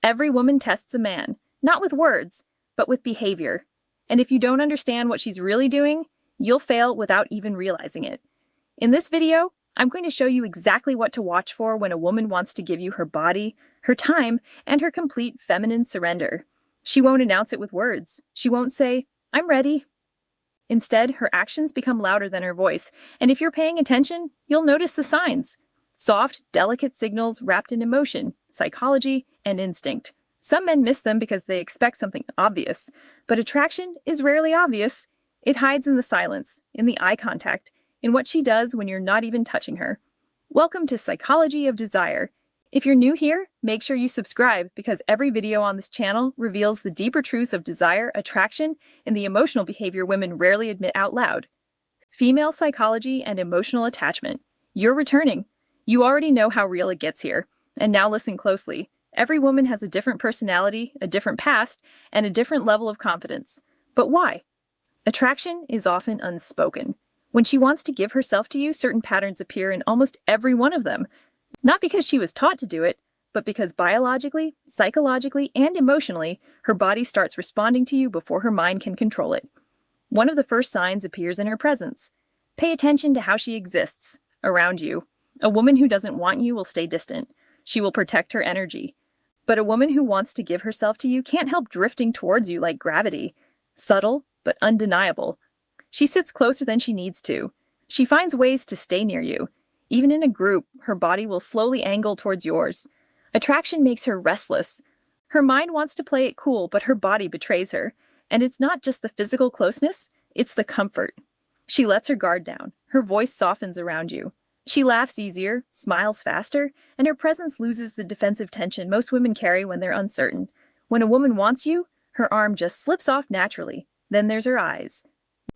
Every woman tests a man, not with words, but with behavior. And if you don't understand what she's really doing, you'll fail without even realizing it. In this video, I'm going to show you exactly what to watch for when a woman wants to give you her body, her time, and her complete feminine surrender. She won't announce it with words. She won't say, "I'm ready." Instead, her actions become louder than her voice, and if you're paying attention, you'll notice the signs. Soft, delicate signals wrapped in emotion, psychology, and instinct. Some men miss them because they expect something obvious, but attraction is rarely obvious. It hides in the silence, in the eye contact, in what she does when you're not even touching her. Welcome to Psychology of Desire. If you're new here, make sure you subscribe because every video on this channel reveals the deeper truths of desire, attraction, and the emotional behavior women rarely admit out loud. Female psychology and emotional attachment. You're returning. You already know how real it gets here. And now listen closely. Every woman has a different personality, a different past, and a different level of confidence. But why? Attraction is often unspoken. When she wants to give herself to you, certain patterns appear in almost every one of them. Not because she was taught to do it, but because biologically, psychologically, and emotionally, her body starts responding to you before her mind can control it. One of the first signs appears in her presence. Pay attention to how she exists around you. A woman who doesn't want you will stay distant. She will protect her energy. But a woman who wants to give herself to you can't help drifting towards you like gravity. Subtle, but undeniable. She sits closer than she needs to. She finds ways to stay near you. Even in a group, her body will slowly angle towards yours. Attraction makes her restless. Her mind wants to play it cool, but her body betrays her. And it's not just the physical closeness, it's the comfort. She lets her guard down. Her voice softens around you. She laughs easier, smiles faster, and her presence loses the defensive tension most women carry when they're uncertain. When a woman wants you, her arm just slips off naturally. Then there's her eyes.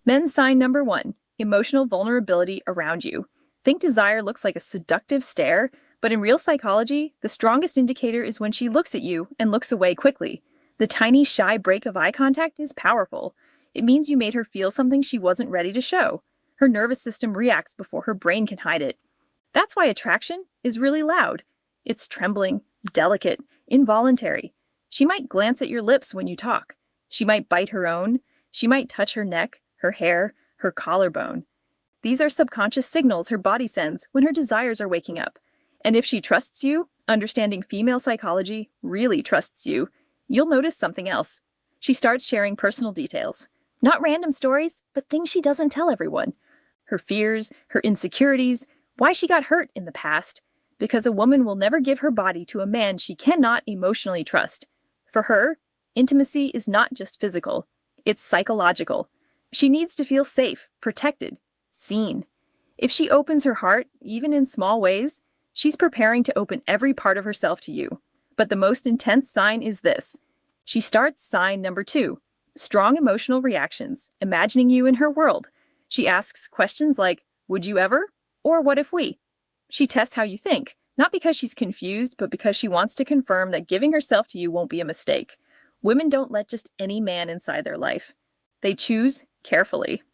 Men's sign number 1, emotional vulnerability around you. Think desire looks like a seductive stare, but in real psychology, the strongest indicator is when she looks at you and looks away quickly. The tiny, shy break of eye contact is powerful. It means you made her feel something she wasn't ready to show. Her nervous system reacts before her brain can hide it. That's why attraction is really loud. It's trembling, delicate, involuntary. She might glance at your lips when you talk. She might bite her own. She might touch her neck, her hair, her collarbone. These are subconscious signals her body sends when her desires are waking up. And if she trusts you, understanding female psychology really trusts you, you'll notice something else. She starts sharing personal details. Not random stories, but things she doesn't tell everyone. Her fears, her insecurities, why she got hurt in the past. Because a woman will never give her body to a man she cannot emotionally trust. For her, intimacy is not just physical, it's psychological. She needs to feel safe, protected, seen. If she opens her heart, even in small ways, she's preparing to open every part of herself to you. But the most intense sign is this. She starts sign number 2, strong emotional reactions, imagining you in her world. She asks questions like, "Would you ever?" or "What if we?" She tests how you think, not because she's confused, but because she wants to confirm that giving herself to you won't be a mistake. Women don't let just any man inside their life. They choose carefully.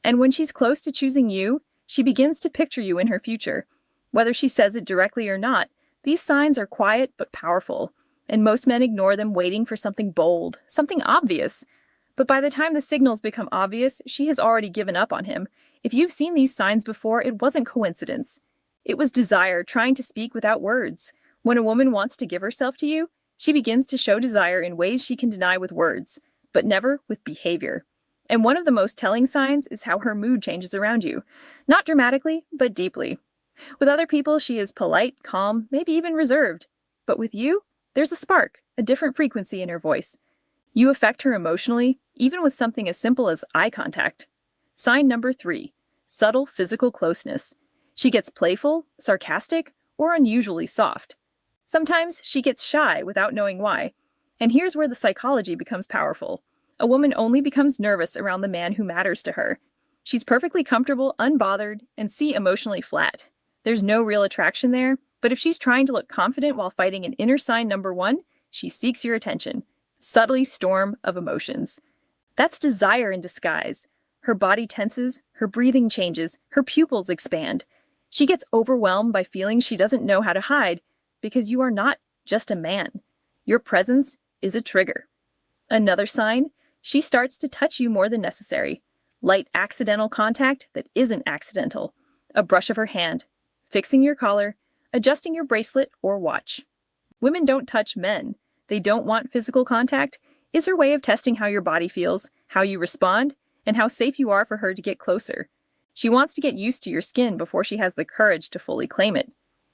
And when she's close to choosing you, she begins to picture you in her future. Whether she says it directly or not, these signs are quiet but powerful, and most men ignore them waiting for something bold, something obvious. But by the time the signals become obvious, she has already given up on him. If you've seen these signs before, it wasn't coincidence. It was desire trying to speak without words. When a woman wants to give herself to you, she begins to show desire in ways she can deny with words, but never with behavior. And one of the most telling signs is how her mood changes around you. Not dramatically, but deeply. With other people, she is polite, calm, maybe even reserved. But with you, there's a spark, a different frequency in her voice. You affect her emotionally, even with something as simple as eye contact. Sign number 3, subtle physical closeness. She gets playful, sarcastic, or unusually soft. Sometimes she gets shy without knowing why. And here's where the psychology becomes powerful. A woman only becomes nervous around the man who matters to her. She's perfectly comfortable, unbothered, and emotionally flat. There's no real attraction there, but if she's trying to look confident while fighting an inner sign number 1, she seeks your attention. Subtly storm of emotions. That's desire in disguise. Her body tenses, her breathing changes, her pupils expand. She gets overwhelmed by feelings she doesn't know how to hide, because you are not just a man. Your presence is a trigger. Another sign, she starts to touch you more than necessary. Light accidental contact that isn't accidental. A brush of her hand, fixing your collar, adjusting your bracelet or watch. Women don't touch men. They don't want physical contact. Is her way of testing how your body feels, how you respond, and how safe you are for her to get closer. She wants to get used to your skin before she has the courage to fully claim it.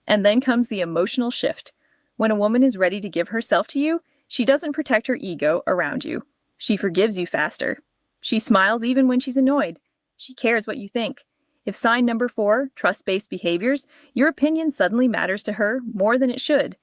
And then comes the emotional shift. When a woman is ready to give herself to you, she doesn't protect her ego around you. She forgives you faster. She smiles even when she's annoyed. She cares what you think. If sign number 4, trust-based behaviors, your opinion suddenly matters to her more than it should.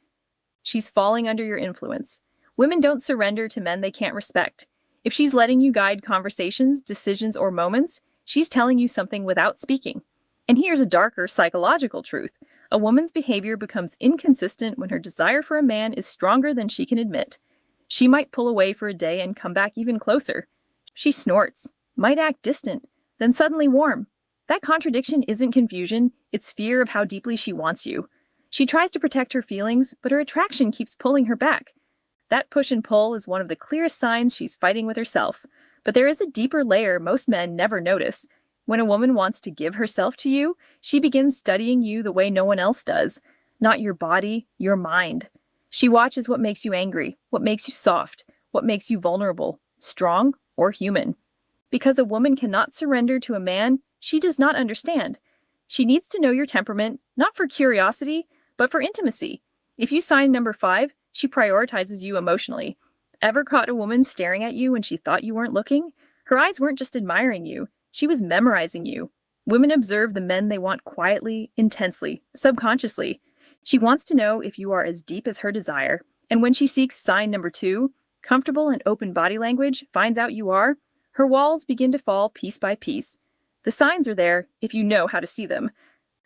She's falling under your influence. Women don't surrender to men they can't respect. If she's letting you guide conversations, decisions, or moments, she's telling you something without speaking. And here's a darker psychological truth. A woman's behavior becomes inconsistent when her desire for a man is stronger than she can admit. She might pull away for a day and come back even closer. She snorts, might act distant, then suddenly warm. That contradiction isn't confusion, it's fear of how deeply she wants you. She tries to protect her feelings, but her attraction keeps pulling her back. That push and pull is one of the clearest signs she's fighting with herself. But there is a deeper layer most men never notice. When a woman wants to give herself to you, she begins studying you the way no one else does. Not your body, your mind. She watches what makes you angry, what makes you soft, what makes you vulnerable, strong or human. Because a woman cannot surrender to a man she does not understand. She needs to know your temperament, not for curiosity, but for intimacy. If you sign number 5, she prioritizes you emotionally. Ever caught a woman staring at you when she thought you weren't looking? Her eyes weren't just admiring you, she was memorizing you. Women observe the men they want quietly, intensely, subconsciously. She wants to know if you are as deep as her desire. And when she seeks sign number 2, comfortable and open body language, finds out you are, her walls begin to fall piece by piece. The signs are there if you know how to see them.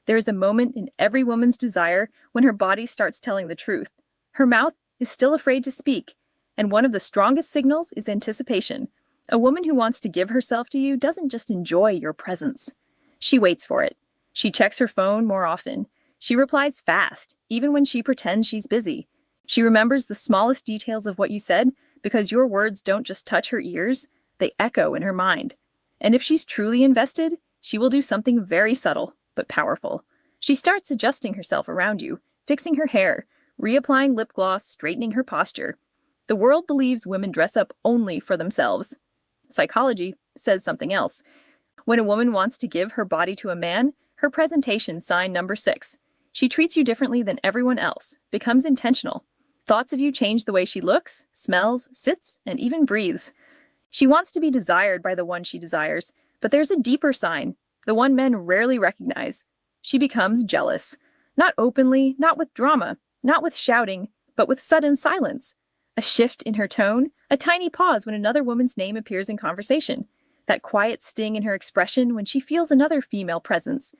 There is a moment in every woman's desire when her body starts telling the truth. Her mouth is still afraid to speak, and one of the strongest signals is anticipation. A woman who wants to give herself to you doesn't just enjoy your presence. She waits for it. She checks her phone more often. She replies fast, even when she pretends she's busy. She remembers the smallest details of what you said because your words don't just touch her ears, they echo in her mind. And if she's truly invested, she will do something very subtle but powerful. She starts adjusting herself around you, fixing her hair, reapplying lip gloss, straightening her posture. The world believes women dress up only for themselves. Psychology says something else. When a woman wants to give her body to a man, her presentation sign number 6. She treats you differently than everyone else, becomes intentional. Thoughts of you change the way she looks, smells, sits, and even breathes. She wants to be desired by the one she desires, but there's a deeper sign, the one men rarely recognize. She becomes jealous. Not openly, not with drama, not with shouting, but with sudden silence. A shift in her tone, a tiny pause when another woman's name appears in conversation. That quiet sting in her expression when she feels another female presence.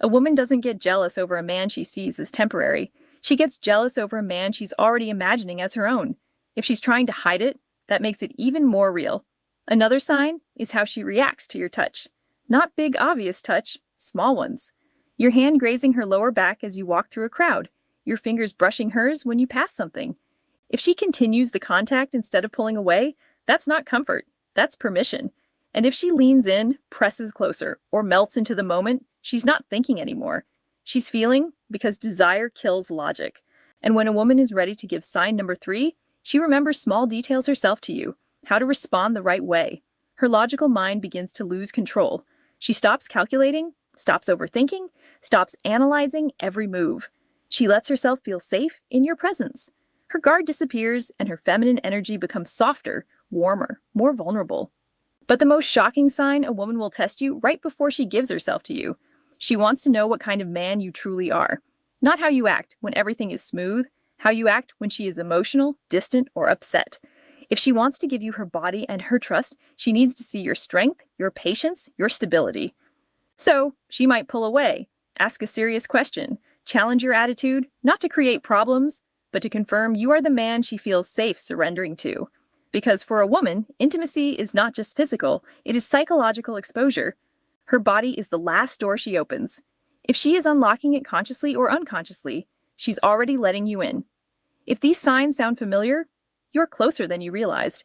A woman doesn't get jealous over a man she sees as temporary. She gets jealous over a man she's already imagining as her own. If she's trying to hide it, that makes it even more real. Another sign is how she reacts to your touch. Not big, obvious touch, small ones. Your hand grazing her lower back as you walk through a crowd. Your fingers brushing hers when you pass something. If she continues the contact instead of pulling away, that's not comfort, that's permission. And if she leans in, presses closer, or melts into the moment, she's not thinking anymore. She's feeling because desire kills logic. And when a woman is ready to give sign number 3, she remembers small details herself to you, how to respond the right way. Her logical mind begins to lose control. She stops calculating, stops overthinking, stops analyzing every move. She lets herself feel safe in your presence. Her guard disappears and her feminine energy becomes softer, warmer, more vulnerable. But the most shocking sign a woman will test you right before she gives herself to you. She wants to know what kind of man you truly are. Not how you act when everything is smooth, how you act when she is emotional, distant, or upset. If she wants to give you her body and her trust, she needs to see your strength, your patience, your stability. So, she might pull away, ask a serious question, challenge your attitude, not to create problems, but to confirm you are the man she feels safe surrendering to. Because for a woman, intimacy is not just physical, it is psychological exposure. Her body is the last door she opens. If she is unlocking it consciously or unconsciously, she's already letting you in. If these signs sound familiar, you're closer than you realized.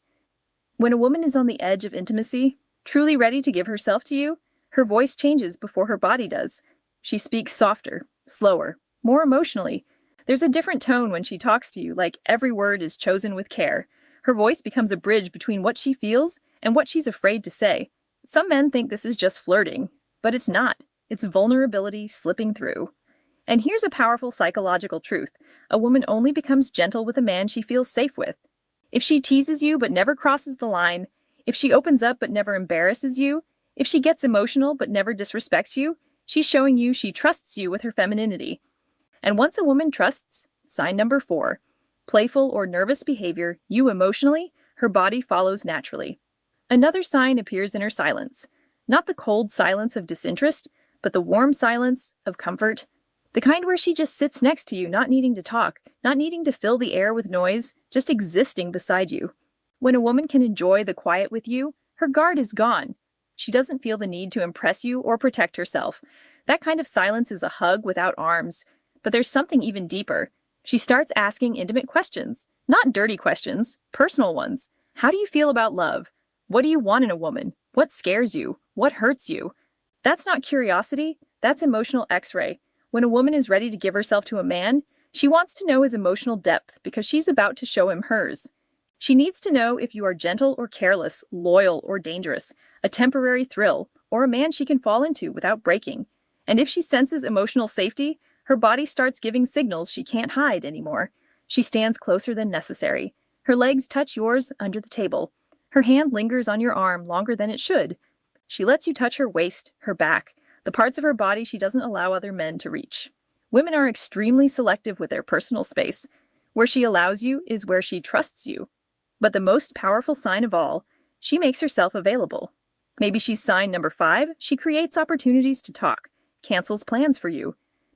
When a woman is on the edge of intimacy, truly ready to give herself to you, her voice changes before her body does. She speaks softer, slower, more emotionally. There's a different tone when she talks to you, like every word is chosen with care. Her voice becomes a bridge between what she feels and what she's afraid to say. Some men think this is just flirting, but it's not. It's vulnerability slipping through. And here's a powerful psychological truth. A woman only becomes gentle with a man she feels safe with. If she teases you but never crosses the line, if she opens up but never embarrasses you, if she gets emotional but never disrespects you, she's showing you she trusts you with her femininity. And once a woman trusts, sign number 4, playful or nervous behavior, you emotionally, her body follows naturally. Another sign appears in her silence. Not the cold silence of disinterest, but the warm silence of comfort. The kind where she just sits next to you, not needing to talk, not needing to fill the air with noise, just existing beside you. When a woman can enjoy the quiet with you, her guard is gone. She doesn't feel the need to impress you or protect herself. That kind of silence is a hug without arms. But there's something even deeper. She starts asking intimate questions. Not dirty questions, personal ones. How do you feel about love? What do you want in a woman? What scares you? What hurts you? That's not curiosity, that's emotional X-ray. When a woman is ready to give herself to a man, she wants to know his emotional depth because she's about to show him hers. She needs to know if you are gentle or careless, loyal or dangerous, a temporary thrill, or a man she can fall into without breaking. And if she senses emotional safety, her body starts giving signals she can't hide anymore. She stands closer than necessary. Her legs touch yours under the table. Her hand lingers on your arm longer than it should. She lets you touch her waist, her back, the parts of her body she doesn't allow other men to reach. Women are extremely selective with their personal space. Where she allows you is where she trusts you. But the most powerful sign of all, she makes herself available. Maybe she's sign number 5, she creates opportunities to talk, cancels plans for you.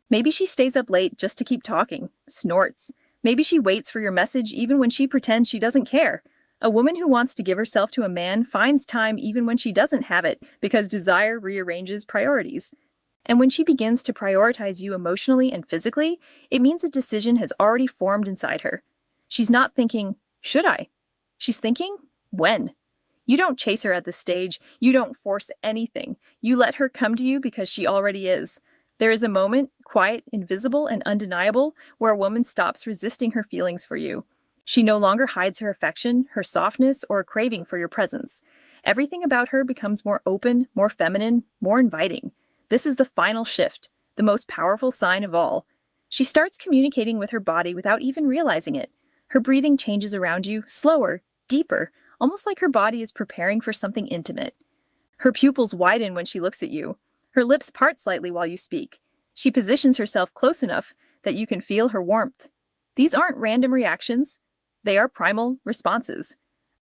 Maybe she stays up late just to keep talking, snorts. Maybe she waits for your message even when she pretends she doesn't care. A woman who wants to give herself to a man finds time even when she doesn't have it because desire rearranges priorities. And when she begins to prioritize you emotionally and physically, it means a decision has already formed inside her. She's not thinking, should I? She's thinking, when? You don't chase her at this stage. You don't force anything. You let her come to you because she already is. There is a moment, quiet, invisible, and undeniable, where a woman stops resisting her feelings for you. She no longer hides her affection, her softness, or a craving for your presence. Everything about her becomes more open, more feminine, more inviting. This is the final shift, the most powerful sign of all. She starts communicating with her body without even realizing it. Her breathing changes around you, slower, deeper, almost like her body is preparing for something intimate. Her pupils widen when she looks at you. Her lips part slightly while you speak. She positions herself close enough that you can feel her warmth. These aren't random reactions. They are primal responses.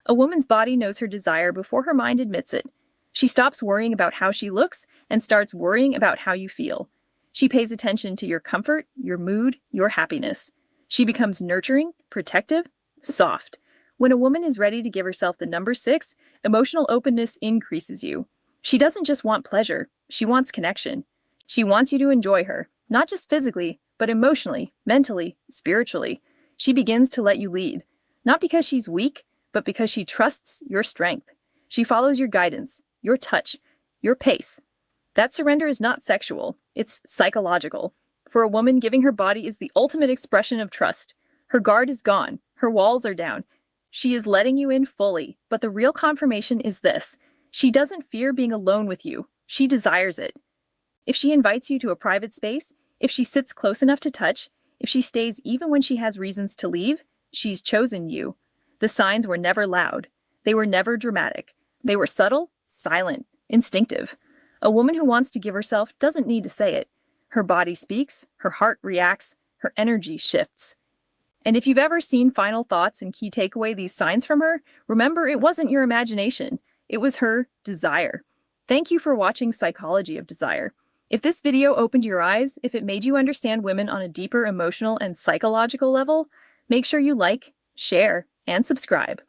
A woman's body knows her desire before her mind admits it. She stops worrying about how she looks and starts worrying about how you feel. She pays attention to your comfort, your mood, your happiness. She becomes nurturing, protective, soft. When a woman is ready to give herself the number 6, emotional openness increases you. She doesn't just want pleasure, she wants connection. She wants you to enjoy her, not just physically, but emotionally, mentally, spiritually. She begins to let you lead, not because she's weak, but because she trusts your strength. She follows your guidance, your touch, your pace. That surrender is not sexual, it's psychological. For a woman, giving her body is the ultimate expression of trust. Her guard is gone, her walls are down. She is letting you in fully, but the real confirmation is this. She doesn't fear being alone with you. She desires it. If she invites you to a private space, if she sits close enough to touch, if she stays even when she has reasons to leave, she's chosen you. The signs were never loud. They were never dramatic. They were subtle, silent, instinctive. A woman who wants to give herself doesn't need to say it. Her body speaks, her heart reacts, her energy shifts. And if you've ever seen Final Thoughts and Key Takeaway these signs from her, remember it wasn't your imagination. It was her desire. Thank you for watching Psychology of Desire. If this video opened your eyes, if it made you understand women on a deeper emotional and psychological level, make sure you like, share, and subscribe.